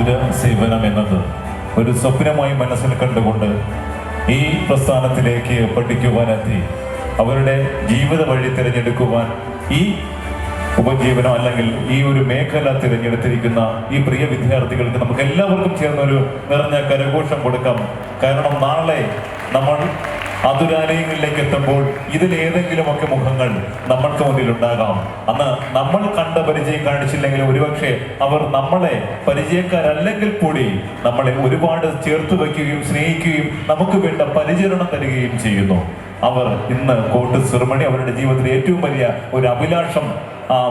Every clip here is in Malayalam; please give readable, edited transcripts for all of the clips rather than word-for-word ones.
പൗരസേവനം എന്നത് ഒരു സ്വപ്നമായി മനസ്സിൽ കണ്ടുകൊണ്ട് ഈ പ്രസ്ഥാനത്തിലേക്ക് പഠിക്കുവാനെത്തി അവരുടെ ജീവിത വഴി തിരഞ്ഞെടുക്കുവാൻ ഈ ഉപജീവനം അല്ലെങ്കിൽ ഈ ഒരു മേഖല തിരഞ്ഞെടുത്തിരിക്കുന്ന ഈ പ്രിയ വിദ്യാർത്ഥികൾക്ക് നമുക്ക് എല്ലാവർക്കും ചേർന്നൊരു നിറഞ്ഞ കരഘോഷം കൊടുക്കാം. കാരണം നാളെ നമ്മൾ അതുരാലയങ്ങളിലേക്ക് എത്തുമ്പോൾ ഇതിലേതെങ്കിലുമൊക്കെ മുഖങ്ങൾ നമ്മൾക്ക് മുന്നിലുണ്ടാകാം. അന്ന് നമ്മൾ കണ്ട പരിചയം കാണിച്ചില്ലെങ്കിലും ഒരുപക്ഷെ അവർ നമ്മളെ പരിചയക്കാരല്ലെങ്കിൽ കൂടി നമ്മളെ ഒരുപാട് ചേർത്ത് വയ്ക്കുകയും സ്നേഹിക്കുകയും നമുക്ക് വേണ്ട പരിചരണം തരികയും ചെയ്യുന്നു. അവർ ഇന്ന് കോട്ട് സെറിമണി അവരുടെ ജീവിതത്തിലെ ഏറ്റവും വലിയ ഒരു അഭിലാഷം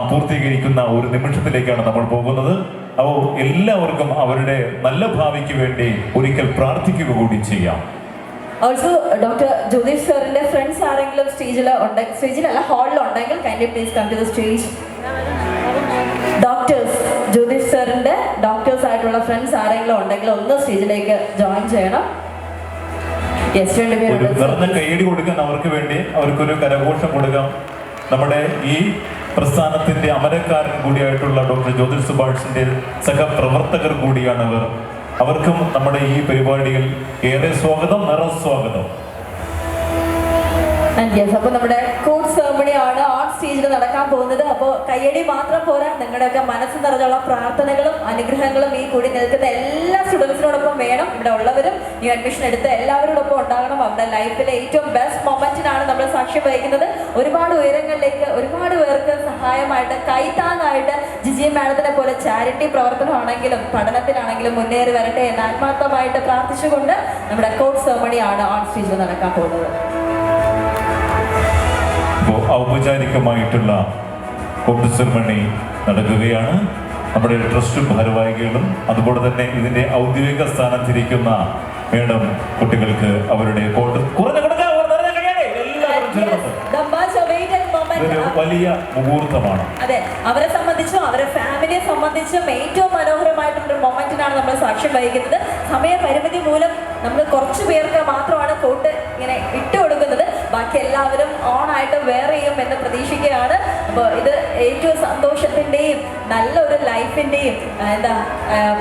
പൂർത്തീകരിക്കുന്ന ഒരു നിമിഷത്തിലേക്കാണ് നമ്മൾ പോകുന്നത്. അപ്പോൾ എല്ലാവർക്കും അവരുടെ നല്ല ഭാവിക്ക് വേണ്ടി ഒരിക്കൽ പ്രാർത്ഥിക്കുക കൂടി ചെയ്യാം. ഓൾസോ ഡോക്ടർ ജ്യോതിഷ് സാറിന്റെ ഫ്രണ്ട്സ് ആരെങ്കിലും സ്റ്റേജിലല്ല ഹാളിലുണ്ടെങ്കിൽ kindly please come to the stage. Doctors Jyothish സാറിന്റെ ഡോക്ടേഴ്സ് ആയിട്ടുള്ള ഫ്രണ്ട്സ് ആരെങ്കിലും ഉണ്ടെങ്കിൽ ഒന്ന് സ്റ്റേജിലേക്ക് ജോയിൻ ചെയ്യണം. കൈയടി കൊടുക്കാൻ അവർക്ക് വേണ്ടി അവർക്കൊരു കരഘോഷം കൊടുക്കാം. നമ്മുടെ ഈ പ്രസ്ഥാനത്തിന്റെ അമരക്കാരൻ കൂടിയായിട്ടുള്ള ഡോക്ടർ ജ്യോതിഷ് സുഭാഷിന്റെ സഹപ്രവർത്തകർ കൂടിയാണ് അവർ. അവർക്കും നമ്മുടെ ഈ പരിപാടിയിൽ ഏറെ സ്വാഗതം, നിറസ്വാഗതം. അപ്പൊ നമ്മുടെ കോട്ട് സെറിമണി ആണ് ഓൺ സ്റ്റേജിൽ നടക്കാൻ പോകുന്നത്. അപ്പോൾ കയ്യടി മാത്രം പോരാ, നിങ്ങളുടെയൊക്കെ മനസ്സ് നിറഞ്ഞുള്ള പ്രാർത്ഥനകളും അനുഗ്രഹങ്ങളും ഈ കൂടി നിൽക്കുന്ന എല്ലാ സ്റ്റുഡൻസിനോടൊപ്പം വേണം. ഇവിടെ ഉള്ളവരും ഈ അഡ്മിഷൻ എടുത്ത് എല്ലാവരോടൊപ്പം ഉണ്ടാകണം. അവരുടെ ലൈഫിലെ ഏറ്റവും ബെസ്റ്റ് മൊമെന്റിനാണ് നമ്മൾ സാക്ഷ്യം വഹിക്കുന്നത്. ഒരുപാട് ഉയരങ്ങളിലേക്ക് ഒരുപാട് പേർക്ക് സഹായമായിട്ട് കൈത്താങ്ങായിട്ട് ജിജി മാഡത്തിനെ പോലെ ചാരിറ്റി പ്രവർത്തനമാണെങ്കിലും പഠനത്തിലാണെങ്കിലും മുന്നേറി വരട്ടെ എന്ന് ആത്മാർത്ഥമായിട്ട് പ്രാർത്ഥിച്ചുകൊണ്ട് നമ്മുടെ കോട്ട് സെറിമണി ആണ് ഓൺ സ്റ്റേജിൽ നടക്കാൻ പോകുന്നത്. ഔപചാരികമായിട്ടുള്ള കോട്ട് സെറിമണി നടക്കുകയാണ്. നമ്മുടെ ട്രസ്റ്റ് ഭാരവാഹികളും അതുപോലെ തന്നെ ഇതിന്റെ ഔദ്യോഗിക സ്ഥാനത്തിരിക്കുന്ന മേഡം കുട്ടികൾക്ക് അവരുടെ കോട്ട് വലിയ മുഹൂർത്തമാണ്. അതെ, അവരെ സംബന്ധിച്ചും അവരുടെ ഫാമിലിയെ സംബന്ധിച്ചും ഏറ്റവും മനോഹരമായിട്ടുള്ള മൊമെന്റിനാണ് നമ്മൾ സാക്ഷ്യം വഹിക്കുന്നത്. സമയപരിമിതി മൂലം നമ്മൾ കുറച്ചു പേർക്ക് മാത്രമാണ് കോട്ട് ഇങ്ങനെ ഇട്ട് കൊടുക്കുന്നത്. ബാക്കി എല്ലാവരും ഓൺ ആയിട്ട് വെയർ ചെയ്യും എന്ന് പ്രതീക്ഷിക്കുകയാണ്. അപ്പോൾ ഇത് ഏറ്റവും സന്തോഷത്തിന്റെയും നല്ലൊരു ലൈഫിന്റെയും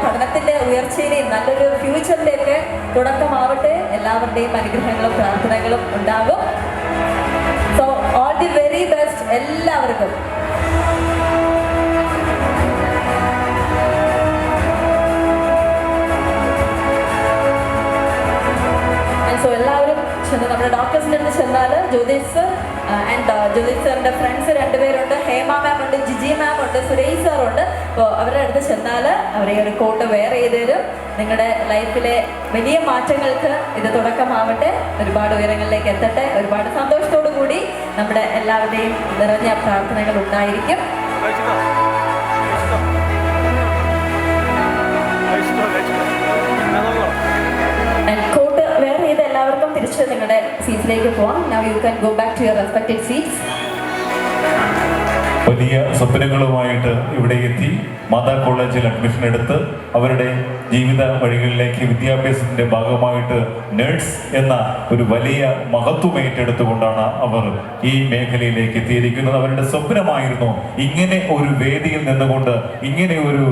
പഠനത്തിന്റെ ഉയർച്ചയുടെയും നല്ലൊരു ഫ്യൂച്ചറിന്റെ ഒക്കെ തുടക്കമാവട്ടെ. എല്ലാവരുടെയും അനുഗ്രഹങ്ങളും പ്രാർത്ഥനകളും ഉണ്ടാകും. So all the very best എല്ലാവർക്കും. സോ എല്ലാവരും നമ്മുടെ ഡോക്ടേഴ്സിൻ്റെ അടുത്ത് ചെന്നാൽ ജ്യോതിഷ് സർ ആൻഡ് ജ്യോതിഷ് സാറിൻ്റെ ഫ്രണ്ട്സ് രണ്ടുപേരുണ്ട്. ഹേമ മാം ഉണ്ട്, ജിജി മാം ഉണ്ട്, സുരേഷ് സാറുണ്ട്. അപ്പോൾ അവരുടെ അടുത്ത് ചെന്നാൽ അവരെ ഒരു കോട്ട് വെയർ ചെയ്ത് തരും. നിങ്ങളുടെ ലൈഫിലെ വലിയ മാറ്റങ്ങൾക്ക് ഇത് തുടക്കമാവട്ടെ. ഒരുപാട് ഉയരങ്ങളിലേക്ക് എത്തട്ടെ. ഒരുപാട് സന്തോഷത്തോടു കൂടി നമ്മുടെ എല്ലാവരുടെയും നിറഞ്ഞ പ്രാർത്ഥനകൾ ഉണ്ടായിരിക്കും. കോട്ട് വെയർ ചെയ്ത് എല്ലാവർക്കും തിരിച്ച് നിങ്ങളുടെ സീറ്റിലേക്ക് പോവാം. Now you can go back to your respective seats. വലിയ സ്വപ്നങ്ങളുമായിട്ട് ഇവിടെ എത്തി മാതാ കോളേജിൽ അഡ്മിഷൻ എടുത്ത് അവരുടെ ജീവിത വഴികളിലേക്ക് വിദ്യാഭ്യാസത്തിന്റെ ഭാഗമായിട്ട് നേഴ്സ് എന്ന ഒരു വലിയ മഹത്വം ഏറ്റെടുത്തുകൊണ്ടാണ് അവർ ഈ മേഖലയിലേക്ക് എത്തിയിരിക്കുന്നത്. അവരുടെ സ്വപ്നമായിരുന്നു ഇങ്ങനെ ഒരു വേദിയിൽ നിന്നുകൊണ്ട് ഇങ്ങനെ ഒരു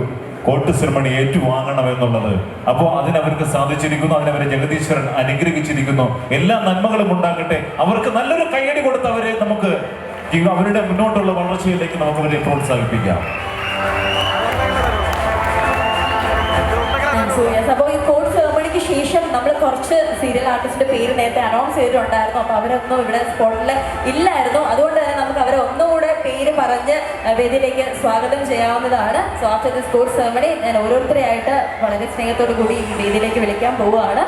കോട്ട് സെറിമണി ഏറ്റുവാങ്ങണമെന്നുള്ളത്. അപ്പോൾ അതിനവർക്ക് സാധിച്ചിരിക്കുന്നു. അതിനവരെ ജഗദീശ്വരൻ അനുഗ്രഹിച്ചിരിക്കുന്നു. എല്ലാ നന്മകളും ഉണ്ടാകട്ടെ. അവർക്ക് നല്ലൊരു കയ്യടി കൊടുത്ത് അവരെ നമുക്ക് അവരുടെ മുന്നോട്ടുള്ള വളർച്ചയിലേക്ക് നമുക്ക് അവരെ പ്രോത്സാഹിപ്പിക്കാം. അപ്പോൾ ഈ കോട്ട് സെറിമണിക്ക് ശേഷം നമ്മൾ കുറച്ച് സീരിയൽ ആർട്ടിസ്റ്റിന്റെ പേര് നേരത്തെ അനൗൺസ് ചെയ്തിട്ടുണ്ടായിരുന്നു. അപ്പോൾ അവരൊന്നും ഇവിടെ സ്പോട്ടിൽ ഇല്ലായിരുന്നു. അതുകൊണ്ട് തന്നെ നമുക്ക് അവരെ ഒന്നുകൂടെ പേര് പറഞ്ഞ് വേദിയിലേക്ക് സ്വാഗതം ചെയ്യാവുന്നതാണ്. So after this coat ceremony ഞാൻ ഓരോരുത്തരെയായിട്ട് വളരെ സ്നേഹത്തോടു കൂടി ഈ വേദിയിലേക്ക് വിളിക്കാൻ പോവുകയാണ്.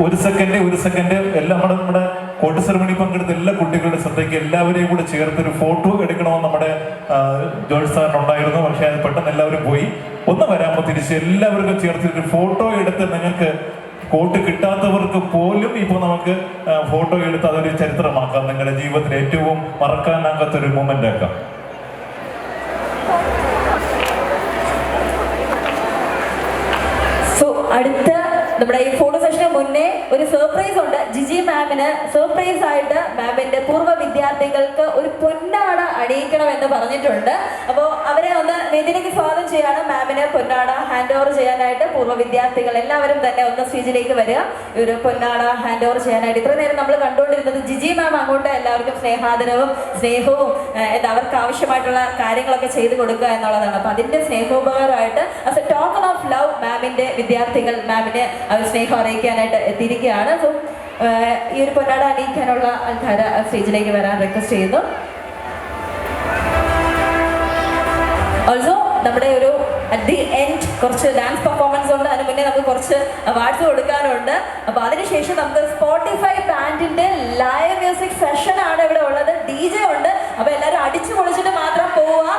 ഒരു സെക്കൻഡ് എല്ലാം നമ്മുടെ കോട്ട് സെറിമണി പങ്കെടുത്ത എല്ലാ കുട്ടികളുടെ ശ്രദ്ധയ്ക്ക് എല്ലാവരെയും കൂടെ ചേർത്തൊരു ഫോട്ടോ എടുക്കണമെന്ന് നമ്മുടെ ജോർജ് സാറിനുണ്ടായിരുന്നു. പക്ഷെ അത് പെട്ടെന്ന് എല്ലാവരും പോയി. ഒന്ന് വരാമോ തിരിച്ച് എല്ലാവർക്കും ചേർത്തൊരു ഫോട്ടോ എടുത്ത് നിങ്ങൾക്ക് കോട്ട് കിട്ടാത്തവർക്ക് പോലും ഇപ്പോൾ നമുക്ക് ഫോട്ടോ എടുത്ത് അതൊരു ചരിത്രമാക്കാം. നിങ്ങളുടെ ജീവിതത്തിൽ ഏറ്റവും മറക്കാനാകാത്തൊരു മൊമെന്റ് ആക്കാം. സോ അടുത്ത നമ്മുടെ ഈ ഫോട്ടോ സെഷന് മുന്നേ ഒരു സർപ്രൈസ് ഉണ്ട്. ജിജി മാമിന് സർപ്രൈസ് ആയിട്ട് മാമിന്റെ പൂർവ്വ വിദ്യാർത്ഥികൾക്ക് ഒരു പൊന്നാട അണിയിക്കണം എന്ന് പറഞ്ഞിട്ടുണ്ട്. അപ്പോൾ അവരെ ഒന്ന് വേദിയിലേക്ക് സ്വാഗതം ചെയ്യാണ്. മാമിന് പൊന്നാട ഹാൻഡ് ഓവർ ചെയ്യാനായിട്ട് പൂർവ്വ വിദ്യാർത്ഥികൾ എല്ലാവരും തന്നെ ഒന്ന് സ്റ്റേജിലേക്ക് വരിക. ഈ ഒരു പൊന്നാട ഹാൻഡ് ഓവർ ചെയ്യാനായിട്ട് ഇത്ര നേരം നമ്മൾ കണ്ടുകൊണ്ടിരുന്നത് ജിജി മാം അങ്ങോട്ട് എല്ലാവർക്കും സ്നേഹാദരവും സ്നേഹവും എന്താ അവർക്ക് ആവശ്യമായിട്ടുള്ള കാര്യങ്ങളൊക്കെ ചെയ്തു കൊടുക്കുക എന്നുള്ളതാണ്. അപ്പൊ അതിന്റെ സ്നേഹോപകാരമായിട്ട് as a token of love മാമിന്റെ വിദ്യാർത്ഥികൾ മാമിനെ അവർ സ്നേഹം അറിയിക്കാനായിട്ട് എത്തിയിരിക്കുകയാണ്. സോ ഈ ഒരു പൊന്നാട അണിയിക്കാനുള്ള ആൾക്കാർ സ്റ്റേജിലേക്ക് വരാൻ റിക്വസ്റ്റ് ചെയ്യുന്നു. ഓൾസോ നമ്മുടെ ഒരു അറ്റ് ദി എൻഡ് കുറച്ച് ഡാൻസ് പെർഫോമൻസ് ഉണ്ട്. അതിന് മുന്നേ നമുക്ക് കുറച്ച് അവാർഡ്സ് കൊടുക്കാനുണ്ട്. അപ്പോൾ അതിനുശേഷം നമുക്ക് സ്പോട്ടിഫൈ ബാൻഡിന്റെ ലൈവ് മ്യൂസിക് സെഷൻ ആണ് ഇവിടെ ഉള്ളത്. DJ ഉണ്ട്. അപ്പോൾ എല്ലാവരും അടിച്ചു പൊളിച്ചിട്ട് മാത്രം പോവുക.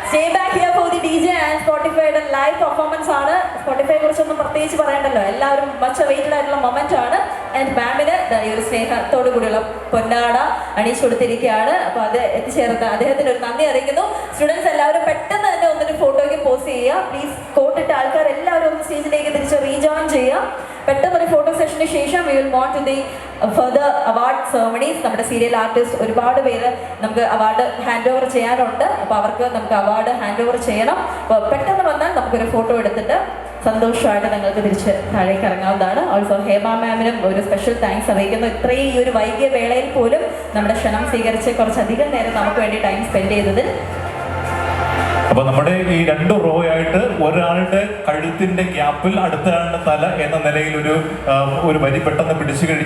Stay back here for the DJ and സ്പോട്ടിഫൈയുടെ ലൈവ് പെർഫോമൻസ് ആണ്. സ്പോട്ടിഫൈയെ കുറിച്ചൊന്നും പ്രത്യേകിച്ച് പറയണ്ടല്ലോ, എല്ലാവരും മച്ച് അവൈറ്റഡ് ആയിട്ടുള്ള മൊമെന്റ് ആണ്. ആൻഡ് മാമിന് ഈ ഒരു സ്നേഹത്തോടു കൂടിയുള്ള പൊന്നാട അണിയിച്ചു കൊടുത്തിരിക്കുകയാണ്. അപ്പോൾ അത് എത്തിച്ചേർന്ന് അദ്ദേഹത്തിന് ഒരു നന്ദി അറിയിക്കുന്നു. സ്റ്റുഡൻസ് എല്ലാവരും പെട്ടെന്ന് തന്നെ ഒന്നൊരു ഫോട്ടോയ്ക്ക് പോസ്റ്റ് ചെയ്യുക പ്ലീസ്. കോട്ടിട്ട ആൾക്കാർ എല്ലാവരും ഒന്ന് സ്റ്റേജിലേക്ക് തിരിച്ച് റീജോയിൻ ചെയ്യുക. പെട്ടെന്ന് ഒരു ഫോട്ടോ സെഷന് ശേഷം we will move on to the further award ceremonies. നമ്മുടെ സീരിയൽ ആർട്ടിസ്റ്റ് ഒരുപാട് പേര് നമുക്ക് അവാർഡ് ഹാൻഡ് ഓവർ ചെയ്യാനുണ്ട്. അപ്പോൾ അവർക്ക് നമുക്ക് അവാർഡ് ഹാൻഡ് ഓവർ ചെയ്യണം. അപ്പോൾ പെട്ടെന്ന് വന്നാൽ നമുക്കൊരു ഫോട്ടോ എടുത്തിട്ട് സന്തോഷമായിട്ട് നിങ്ങൾക്ക് തിരിച്ച് താഴേക്ക് ഇറങ്ങാവുന്നതാണ്. ഓൾസോ ഹേമ മാമിനും ഒരു സ്പെഷ്യൽ താങ്ക്സ് അറിയിക്കുന്നു. ഇത്രയും ഈ ഒരു വൈകിയ വേളയിൽ പോലും നമ്മുടെ ക്ഷണം സ്വീകരിച്ച് കുറച്ചധികം നേരം നമുക്ക് വേണ്ടി ടൈം സ്പെൻഡ് ചെയ്തതിൽ. അപ്പൊ നമ്മുടെ ഈ 2 റോ ആയിട്ട് ഒരാളുടെ കഴുത്തിന്റെ ഗ്യാപ്പിൽ അടുത്ത ആളുടെ തല എന്ന നിലയിൽ ഒരു വരി പെട്ടെന്ന് പിടിച്ചു കഴിഞ്ഞാൽ